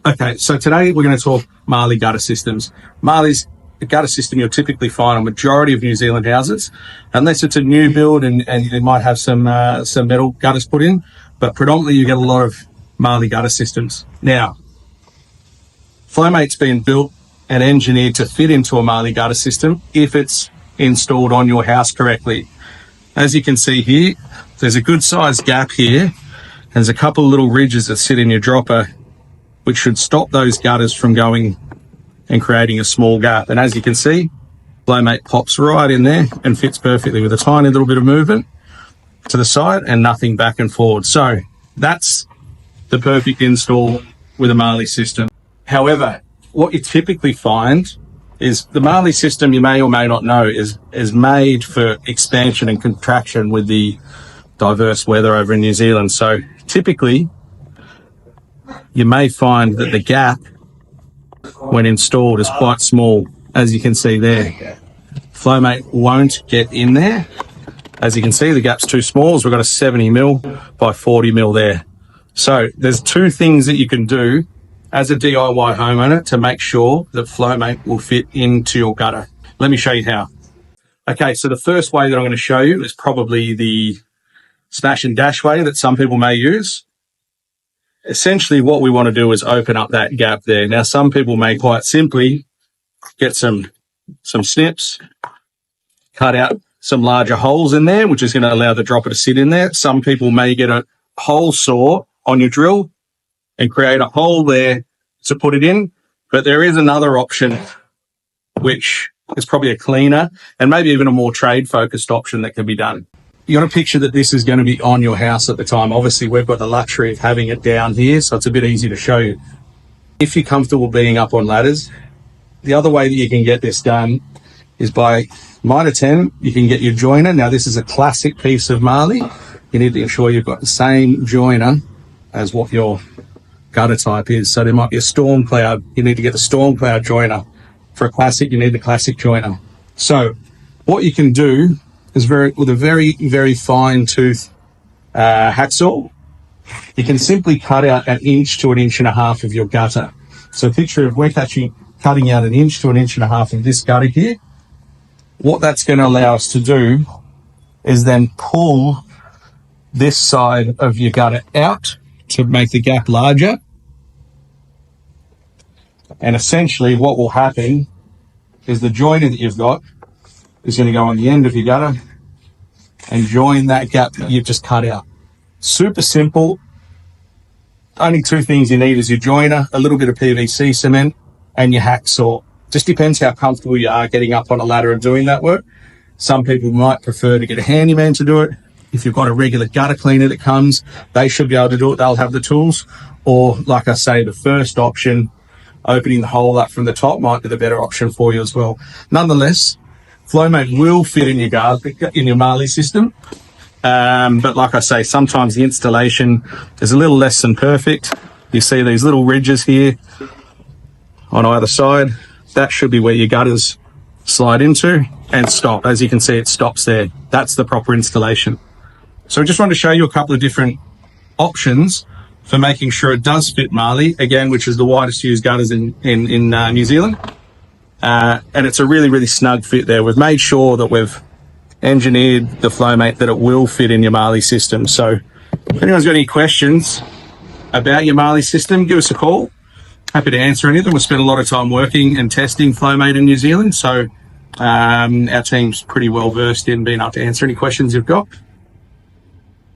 Okay, so today we're going to talk Marley gutter systems. Marley's a gutter system you'll typically find on majority of New Zealand houses, unless it's a new build and you might have some metal gutters put in, but predominantly you get a lot of Marley gutter systems. Now, Flowmate's been built and engineered to fit into a Marley gutter system if it's installed on your house correctly. As you can see here, there's a good sized gap here. There's a couple of little ridges that sit in your dropper, which should stop those gutters from going and creating a small gap. And as you can see, Flowmate pops right in there and fits perfectly with a tiny little bit of movement to the side and nothing back and forward. So that's the perfect install with a Marley system. However, what you typically find is the Marley system, you may or may not know, is made for expansion and contraction with the diverse weather over in New Zealand. So typically, you may find that the gap when installed is quite small, as you can see there. Flowmate won't get in there. As you can see, the gap's too small, so we've got a 70 mil by 40 mil there. So there's two things that you can do as a DIY homeowner to make sure that Flowmate will fit into your gutter. Let me show you how. Okay, so the first way that I'm going to show you is probably the smash and dash way that some people may use. Essentially, what we want to do is open up that gap there. Now, some people may quite simply get some snips, cut out some larger holes in there, which is going to allow the dropper to sit in there. Some people may get a hole saw on your drill and create a hole there to put it in. But there is another option, which is probably a cleaner and maybe even a more trade-focused option that can be done. You got to picture that this is going to be on your house at the time. Obviously, we've got the luxury of having it down here, so it's a bit easy to show you. If you're comfortable being up on ladders, the other way that you can get this done is by Mitre 10, you can get your joiner. Now, this is a classic piece of Marley. You need to ensure you've got the same joiner as what your gutter type is. So there might be a storm cloud. You need to get the storm cloud joiner. For a classic, you need the classic joiner. So what you can do is with a very, very fine tooth hacksaw, you can simply cut out 1 inch to 1.5 inches of your gutter. So picture if we're actually cutting out 1 inch to 1.5 inches of this gutter here, what that's going to allow us to do is then pull this side of your gutter out to make the gap larger. And essentially what will happen is the joiner that you've got is going to go on the end of your gutter and join that gap that you've just cut out. Super simple. Only two things you need is your joiner, a little bit of PVC cement, and your hacksaw. Just depends how comfortable you are getting up on a ladder and doing that work. Some people might prefer to get a handyman to do it. If you've got a regular gutter cleaner that comes, they should be able to do it. They'll have the tools. Or, like I say, the first option, opening the hole up from the top, might be the better option for you as well. Nonetheless, Flowmate will fit in your Marley system. But like I say, sometimes the installation is a little less than perfect. You see these little ridges here on either side. That should be where your gutters slide into and stop. As you can see, it stops there. That's the proper installation. So I just wanted to show you a couple of different options for making sure it does fit Marley, again, which is the widest used gutters in New Zealand. And it's a really, really snug fit there. We've made sure that we've engineered the Flowmate that it will fit in your Marley system. So if anyone's got any questions about your Marley system, give us a call. Happy to answer any of them. We spent a lot of time working and testing Flowmate in New Zealand. So our team's pretty well versed in being able to answer any questions you've got.